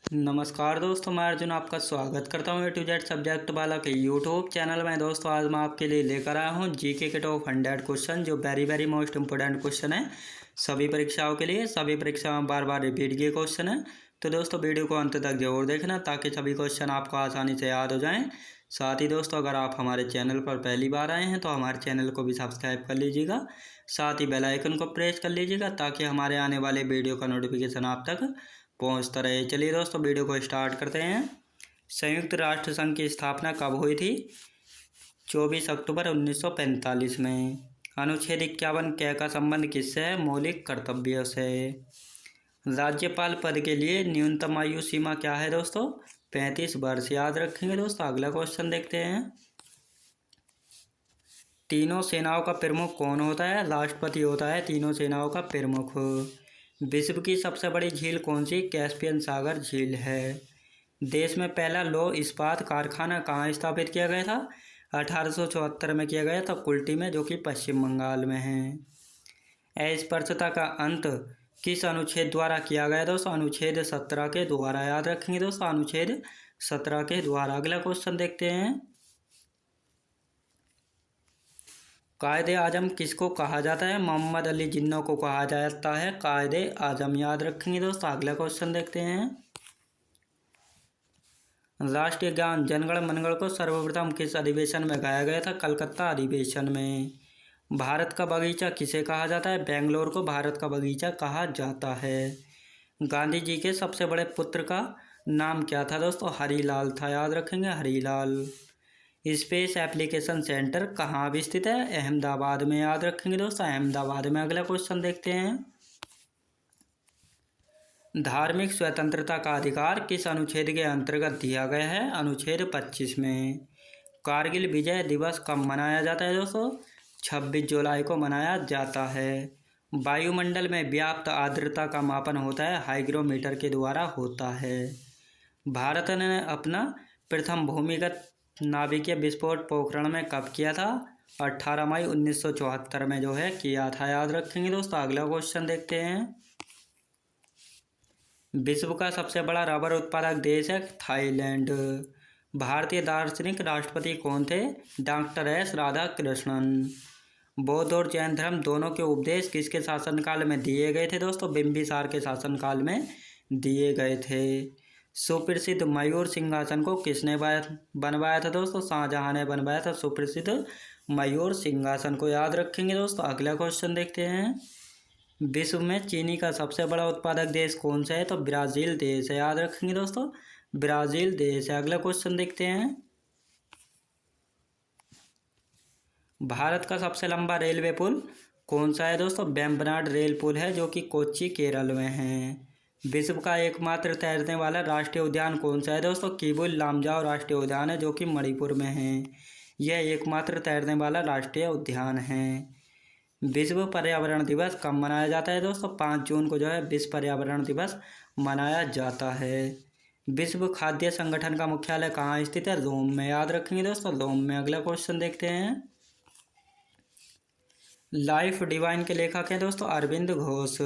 नमस्कार दोस्तों, मैं अर्जुन आपका स्वागत करता हूँ ए टू जेड सब्जेक्ट वाला के यूट्यूब चैनल में। दोस्तों आज मैं आपके लिए लेकर आया हूँ जीके के टॉप 100 क्वेश्चन जो वेरी मोस्ट इंपोर्टेंट क्वेश्चन है सभी परीक्षाओं के लिए। सभी परीक्षाओं में बार बार रिपीट किए क्वेश्चन है, तो दोस्तों वीडियो को अंत तक जरूर देखना ताकि सभी क्वेश्चन आपको आसानी से याद हो जाएँ। साथ ही दोस्तों अगर आप हमारे चैनल पर पहली बार आए हैं तो हमारे चैनल को भी सब्सक्राइब कर लीजिएगा, साथ ही बेल आइकन को प्रेस कर लीजिएगा ताकि हमारे आने वाले वीडियो का नोटिफिकेशन आप तक पहुंचता रहे। चलिए दोस्तों वीडियो को स्टार्ट करते हैं। संयुक्त राष्ट्र संघ की स्थापना कब हुई थी? 24 अक्टूबर 1945 में। अनुच्छेद 51 क का संबंध किससे है? मौलिक कर्तव्यों से। राज्यपाल पद के लिए न्यूनतम आयु सीमा क्या है दोस्तों? 35 वर्ष। याद रखेंगे दोस्तों। अगला क्वेश्चन देखते हैं। तीनों सेनाओं का प्रमुख कौन होता है? राष्ट्रपति होता है तीनों सेनाओं का प्रमुख। विश्व की सबसे बड़ी झील कौन सी? कैस्पियन सागर झील है। देश में पहला लौह इस्पात कारखाना कहाँ स्थापित किया गया था? 1874 में किया गया था कुल्टी में, जो कि पश्चिम बंगाल में है। अस्पृश्यता का अंत किस अनुच्छेद द्वारा किया गया दोस्तों? अनुच्छेद 17 के द्वारा। याद रखेंगे दोस्तों, अनुच्छेद 17 के द्वारा। अगला क्वेश्चन देखते हैं। कायदे आजम किसको कहा जाता है? मोहम्मद अली जिन्ना को कहा जाता है कायदे आजम। याद रखेंगे दोस्तों। अगला क्वेश्चन देखते हैं। राष्ट्रीय गान जनगण मनगढ़ को सर्वप्रथम किस अधिवेशन में गाया गया था? कलकत्ता अधिवेशन में। भारत का बगीचा किसे कहा जाता है? बेंगलोर को भारत का बगीचा कहा जाता है। गांधी जी के सबसे बड़े पुत्र का नाम क्या था दोस्तों? हरीलाल था। याद रखेंगे, हरीलाल। स्पेस एप्लीकेशन सेंटर कहाँ भी स्थित है? अहमदाबाद में। याद रखेंगे दोस्तों, अहमदाबाद में। अगला क्वेश्चन देखते हैं। धार्मिक स्वतंत्रता का अधिकार किस अनुच्छेद के अंतर्गत दिया गया है? अनुच्छेद 25 में। कारगिल विजय दिवस कब मनाया जाता है दोस्तों? 26 जुलाई को मनाया जाता है। वायुमंडल में व्याप्त आर्द्रता का मापन होता है हाइग्रोमीटर के द्वारा होता है। भारत ने अपना प्रथम भूमिगत नाभिकीय विस्फोट पोखरण में कब किया था? 18 मई 1974 में जो है किया था। याद रखेंगे दोस्तों। अगला क्वेश्चन देखते हैं। विश्व का सबसे बड़ा रबर उत्पादक देश है थाईलैंड। भारतीय दार्शनिक राष्ट्रपति कौन थे? Doctor S Radhakrishnan. बौद्ध और जैन धर्म दोनों के उपदेश किसके शासनकाल में दिए गए थे दोस्तों? बिंबिसार के शासनकाल में दिए गए थे। सुप्रसिद्ध मयूर सिंहासन को किसने बनवाया था दोस्तों? शाहजहां ने बनवाया था सुप्रसिद्ध मयूर सिंहासन को। याद रखेंगे दोस्तों। अगला क्वेश्चन देखते हैं। विश्व में चीनी का सबसे बड़ा उत्पादक देश कौन सा है? तो ब्राज़ील देश है। याद रखेंगे दोस्तों, ब्राज़ील देश है। अगला क्वेश्चन देखते हैं। भारत का सबसे लंबा रेलवे पुल कौन सा है दोस्तों? वेम्बनाड रेल पुल है, जो कि कोच्चि केरल में है। विश्व का एकमात्र तैरने वाला राष्ट्रीय उद्यान कौन सा है दोस्तों? किबुल लामजाओ राष्ट्रीय उद्यान है, जो कि मणिपुर में है। यह एकमात्र तैरने वाला राष्ट्रीय उद्यान है। विश्व पर्यावरण दिवस कब मनाया जाता है दोस्तों? 5 जून को जो है विश्व पर्यावरण दिवस मनाया जाता है। विश्व खाद्य संगठन का मुख्यालय कहाँ स्थित है? रोम में। याद रखेंगे दोस्तों, रोम में। अगला क्वेश्चन देखते हैं। लाइफ डिवाइन के लेखक हैं दोस्तों अरविंद घोष।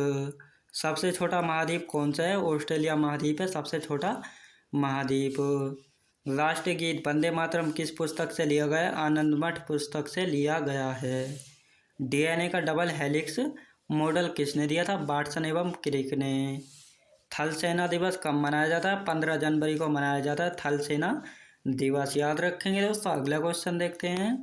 सबसे छोटा महाद्वीप कौन सा है? ऑस्ट्रेलिया महाद्वीप है सबसे छोटा महाद्वीप। राष्ट्रीय गीत वंदे मातरम किस पुस्तक से लिया गया? आनंदमठ पुस्तक से लिया गया है। डीएनए का डबल हेलिक्स मॉडल किसने दिया था? वाटसन एवं क्रिक ने। थल सेना दिवस कब मनाया जाता है? 15 जनवरी को मनाया जाता है थल सेना दिवस। याद रखेंगे दोस्तों। अगला क्वेश्चन देखते हैं।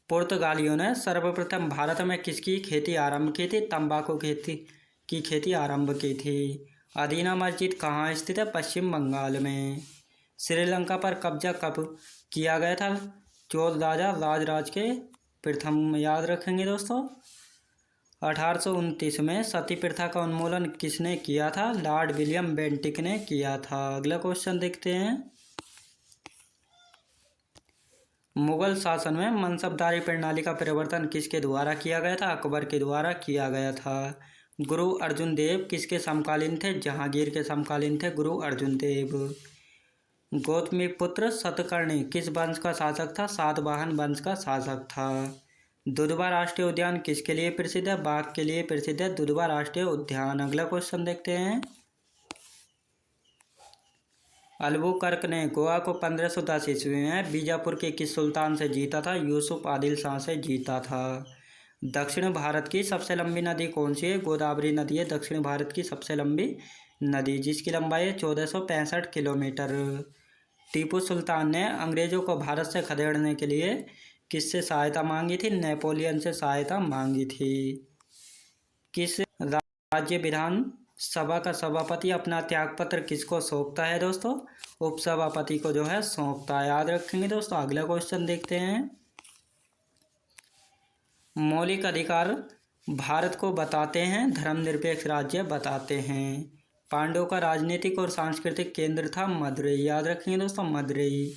पुर्तगालियों ने सर्वप्रथम भारत में किसकी खेती आरंभ की थी? तंबाकू की खेती आरंभ की थी। अदीना मस्जिद कहाँ स्थित है? पश्चिम बंगाल में। श्रीलंका पर कब्जा कब किया गया था? चोल राजा राजराज के प्रथम। याद रखेंगे दोस्तों। 1829 में सती प्रथा का उन्मूलन किसने किया था? लॉर्ड विलियम बेंटिक ने किया था। अगला क्वेश्चन देखते हैं। मुगल शासन में मनसबदारी प्रणाली का परिवर्तन किसके द्वारा किया गया था? अकबर के द्वारा किया गया था। गुरु अर्जुन देव किसके समकालीन थे? जहांगीर के समकालीन थे गुरु अर्जुन देव। गौतमी पुत्र सतकर्णी किस वंश का शासक था? सातवाहन वंश का शासक था। दुधवा राष्ट्रीय उद्यान किसके लिए प्रसिद्ध है? बाघ के लिए प्रसिद्ध है दुधवा राष्ट्रीय उद्यान। अगला क्वेश्चन देखते हैं। अल्बुकर्क ने गोवा को 1510 ईस्वी में बीजापुर के किस सुल्तान से जीता था? यूसुफ आदिल शाह से जीता था। दक्षिण भारत की सबसे लंबी नदी कौन सी है? गोदावरी नदी है दक्षिण भारत की सबसे लंबी नदी, जिसकी लंबाई है 1465 किलोमीटर। टीपू सुल्तान ने अंग्रेजों को भारत से खदेड़ने के लिए किससे सहायता मांगी थी? नेपोलियन से सहायता मांगी थी। किस राज्य विधान सभा का सभापति अपना त्यागपत्र किसको सौंपता है दोस्तों? उपसभापति को जो है सौंपता है। याद रखेंगे दोस्तों। अगला क्वेश्चन देखते हैं। मौलिक अधिकार भारत को बताते हैं, धर्मनिरपेक्ष राज्य बताते हैं। पांडवों का राजनीतिक और सांस्कृतिक केंद्र था मदुरई। याद रखेंगे दोस्तों, मदुरई।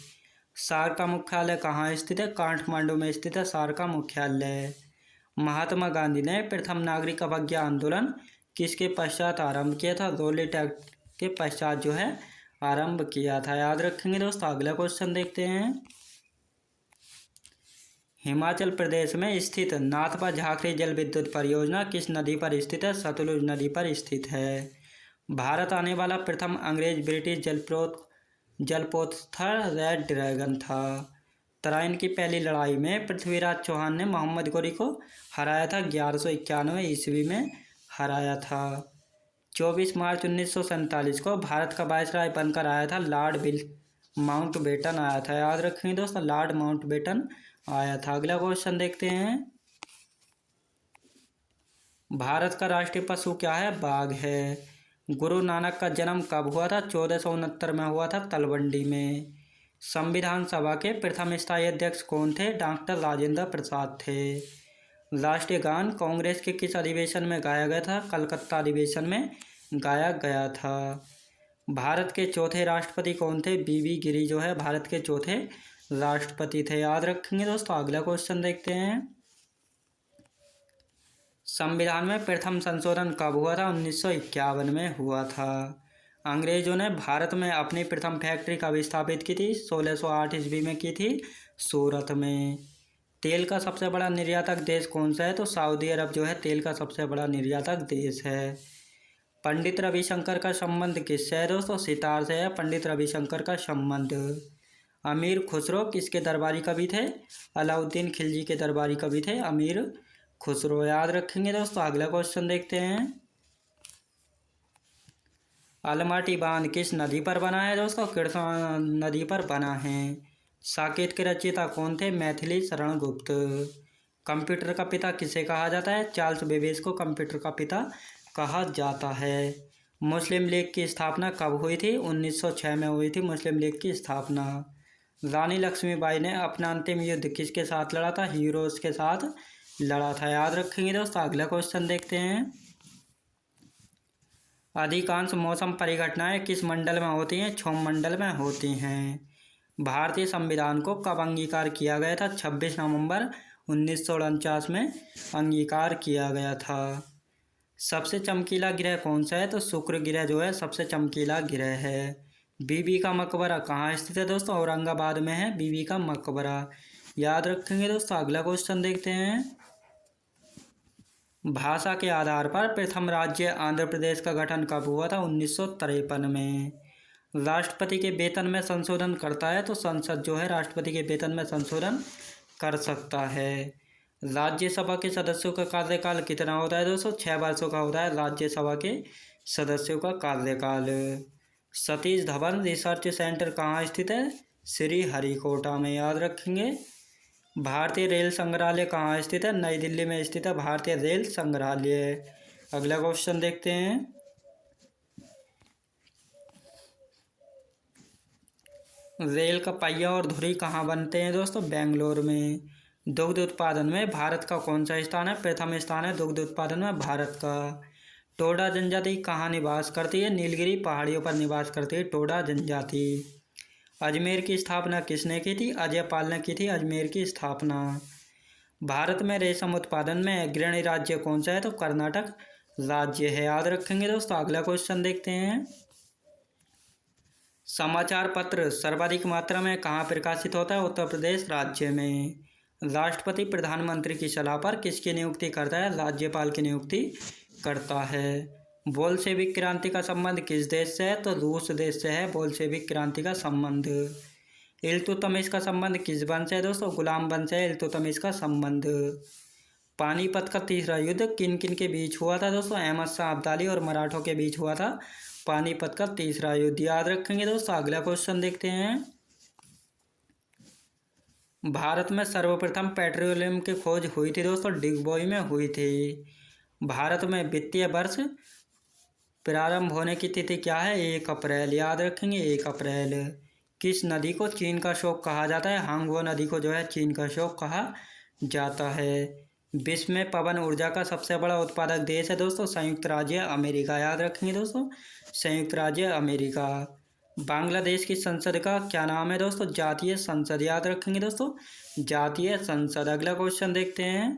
सार का मुख्यालय कहाँ स्थित है? काठमांडू में स्थित है सार का मुख्यालय। महात्मा गांधी ने प्रथम नागरिक अवज्ञा आंदोलन किसके पश्चात आरंभ किया था? रॉलेट एक्ट के पश्चात जो है आरंभ किया था। याद रखेंगे दोस्तों। अगला क्वेश्चन देखते हैं। हिमाचल प्रदेश में स्थित नाथपा झाकरी जल विद्युत परियोजना किस नदी पर स्थित है? सतलुज नदी पर स्थित है। भारत आने वाला प्रथम अंग्रेज ब्रिटिश जलपोत था रेड ड्रैगन था। तराइन की पहली लड़ाई में पृथ्वीराज चौहान ने मोहम्मद गोरी को हराया था। 1191 ईस्वी में हराया था। 24 मार्च 1947 को भारत का वायसराय बनकर आया था लॉर्ड माउंटबेटन आया था। याद रखेंगे दोस्तों, लॉर्ड माउंटबेटन आया था। अगला क्वेश्चन देखते हैं। भारत का राष्ट्रीय पशु क्या है? बाघ है। गुरु नानक का जन्म कब हुआ था? 1469 में हुआ था, तलवंडी में। संविधान सभा के प्रथम स्थायी अध्यक्ष कौन थे? डॉक्टर राजेंद्र प्रसाद थे। राष्ट्रीय गान कांग्रेस के किस अधिवेशन में गाया गया था? कलकत्ता अधिवेशन में गाया गया था। भारत के चौथे राष्ट्रपति कौन थे? बीबी गिरी जो है भारत के चौथे राष्ट्रपति थे। याद रखेंगे दोस्तों। अगला क्वेश्चन देखते हैं। संविधान में प्रथम संशोधन कब हुआ था? 1951 में हुआ था। अंग्रेजों ने भारत में अपनी प्रथम फैक्ट्री कब स्थापित की थी? 1608 ईस्वी में की थी, सूरत में। तेल का सबसे बड़ा निर्यातक देश कौन सा है? तो सऊदी अरब जो है तेल का सबसे बड़ा निर्यातक देश है। पंडित रविशंकर का संबंध किससे है दोस्तों? सितार से है पंडित रविशंकर का संबंध। अमीर खुसरो किसके दरबारी कवि थे? अलाउद्दीन खिलजी के दरबारी कवि थे अमीर खुसरो। याद रखेंगे दोस्तों। अगला क्वेश्चन देखते हैं। अलमाटी बांध किस नदी पर बना है दोस्तों? कृष्णा नदी पर बना है। साकेत के रचयिता कौन थे? मैथिली शरण गुप्त। कंप्यूटर का पिता किसे कहा जाता है? चार्ल्स बेबेज को कंप्यूटर का पिता कहा जाता है। मुस्लिम लीग की स्थापना कब हुई थी? 1906 में हुई थी मुस्लिम लीग की स्थापना। रानी लक्ष्मीबाई ने अपना अंतिम युद्ध किसके साथ लड़ा था? हीरोज के साथ लड़ा था। याद रखेंगे दोस्तों। अगला क्वेश्चन देखते हैं। अधिकांश मौसम परिघटनाएं किस मंडल में होती हैं? क्षोभ मंडल में होती हैं। भारतीय संविधान को कब अंगीकार किया गया था? 26 नवंबर 1949 में अंगीकार किया गया था। सबसे चमकीला ग्रह कौन सा है? तो शुक्र ग्रह जो है सबसे चमकीला ग्रह है। बीबी का मकबरा कहाँ स्थित है दोस्तों? औरंगाबाद में है बीबी का मकबरा। याद रखेंगे दोस्तों। अगला क्वेश्चन देखते हैं। भाषा के आधार पर प्रथम राज्य आंध्र प्रदेश का गठन कब हुआ था? 1953 में। राष्ट्रपति के वेतन में संशोधन करता है तो संसद जो है राष्ट्रपति के वेतन में संशोधन कर सकता है। राज्यसभा के सदस्यों का कार्यकाल कितना होता है दोस्तों? 6 वर्षों का होता है राज्यसभा के सदस्यों का कार्यकाल। सतीश धवन रिसर्च सेंटर कहाँ स्थित है? श्री हरिकोटा में। याद रखेंगे। भारतीय रेल संग्रहालय कहाँ स्थित है? नई दिल्ली में स्थित है भारतीय रेल संग्रहालय। अगला क्वेश्चन देखते हैं। रेल का पहिया और धुरी कहाँ बनते हैं दोस्तों? बेंगलोर में। दुग्ध उत्पादन में भारत का कौन सा स्थान है? प्रथम स्थान है दुग्ध उत्पादन में भारत का। टोडा जनजाति कहाँ निवास करती है? नीलगिरी पहाड़ियों पर निवास करती है टोडा जनजाति। अजमेर की स्थापना किसने की थी? अजय पाल ने की थी अजमेर की स्थापना। भारत में रेशम उत्पादन में अग्रणी राज्य कौन सा है? तो कर्नाटक राज्य है। याद रखेंगे दोस्तों। अगला क्वेश्चन देखते हैं। समाचार पत्र सर्वाधिक मात्रा में कहाँ प्रकाशित होता है? उत्तर प्रदेश राज्य में। राष्ट्रपति प्रधानमंत्री की सलाह पर किसकी नियुक्ति करता है? राज्यपाल की नियुक्ति करता है। बोल्शेविक क्रांति का संबंध किस देश से है? तो रूस देश से है बोल्शेविक क्रांति का संबंध। इल्तुतमिश का संबंध किस वंश से है दोस्तों? गुलाम वंश से इल्तुतमिश का संबंध। पानीपत का तीसरा युद्ध किन किन के बीच हुआ था दोस्तों? अहमद शाह अब्दाली और मराठों के बीच हुआ था पानीपत का तीसरा युद्ध, याद रखेंगे दोस्तों। अगला क्वेश्चन देखते हैं। भारत में सर्वप्रथम पेट्रोलियम की खोज हुई थी दोस्तों? डिगबोई में हुई थी। भारत में वित्तीय वर्ष प्रारंभ होने की तिथि क्या है? 1 अप्रैल, याद रखेंगे 1 अप्रैल। किस नदी को चीन का शोक कहा जाता है? हांगवो नदी को जो है चीन का शोक कहा जाता है। विश्व में पवन ऊर्जा का सबसे बड़ा उत्पादक देश है दोस्तों? संयुक्त राज्य अमेरिका, याद रखेंगे दोस्तों संयुक्त राज्य अमेरिका। बांग्लादेश की संसद का क्या नाम है दोस्तों? जातीय संसद, याद रखेंगे दोस्तों जातीय संसद। अगला क्वेश्चन देखते हैं।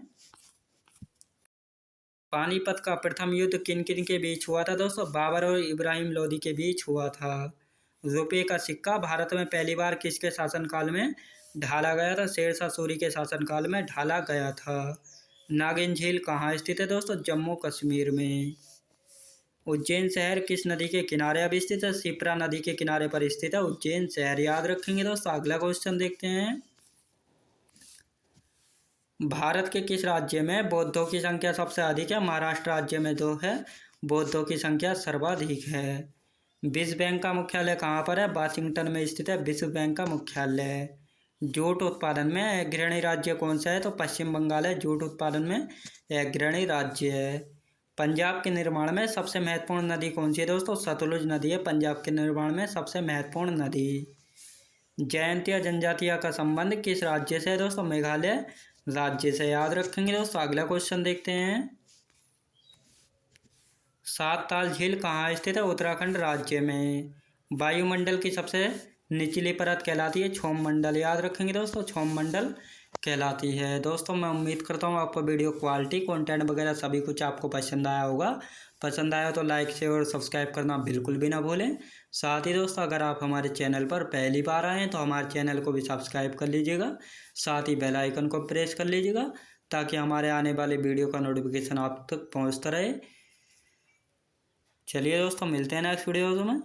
पानीपत का प्रथम युद्ध किन किन के बीच हुआ था दोस्तों? बाबर और इब्राहिम लोदी के बीच हुआ था। रुपये का सिक्का भारत में पहली बार किसके शासनकाल में ढाला गया था? शेरशाह सूरी के शासनकाल में ढाला गया था। नागिन झील कहाँ स्थित है दोस्तों? जम्मू कश्मीर में। उज्जैन शहर किस नदी के किनारे अब स्थित है? शिप्रा नदी के किनारे पर स्थित है उज्जैन शहर, याद रखेंगे दोस्तों। अगला क्वेश्चन देखते हैं। भारत के किस राज्य में बौद्धों की संख्या सबसे अधिक है? महाराष्ट्र राज्य में जो है बौद्धों की संख्या सर्वाधिक है। विश्व बैंक का मुख्यालय कहाँ पर है? वाशिंगटन में स्थित है विश्व बैंक का मुख्यालय। जूट उत्पादन में अग्रणी राज्य कौन सा है? तो पश्चिम बंगाल है जूट उत्पादन में अग्रणी राज्य है। पंजाब के निर्माण में सबसे महत्वपूर्ण नदी कौन सी है दोस्तों? सतलुज नदी है पंजाब के निर्माण में सबसे महत्वपूर्ण नदी। जयंतिया जनजातीय का संबंध किस राज्य से है दोस्तों? मेघालय राज्य से, याद रखेंगे दोस्तों। अगला क्वेश्चन देखते हैं। सात ताल झील कहाँ स्थित है? उत्तराखंड राज्य में। वायुमंडल की सबसे निचली परत कहलाती है क्षोभ मंडल, याद रखेंगे दोस्तों क्षोभ मंडल कहलाती है। दोस्तों मैं उम्मीद करता हूँ आपको वीडियो क्वालिटी कंटेंट वगैरह सभी कुछ आपको पसंद आया होगा। पसंद आया तो लाइक शेयर और सब्सक्राइब करना बिल्कुल भी ना भूलें। साथ ही दोस्तों अगर आप हमारे चैनल पर पहली बार आए हैं तो हमारे चैनल को भी सब्सक्राइब कर लीजिएगा, साथ ही बेल आइकन को प्रेस कर लीजिएगा ताकि हमारे आने वाले वीडियो का नोटिफिकेशन आप तक पहुँचता रहे। चलिए दोस्तों मिलते हैं नेक्स्ट वीडियो में।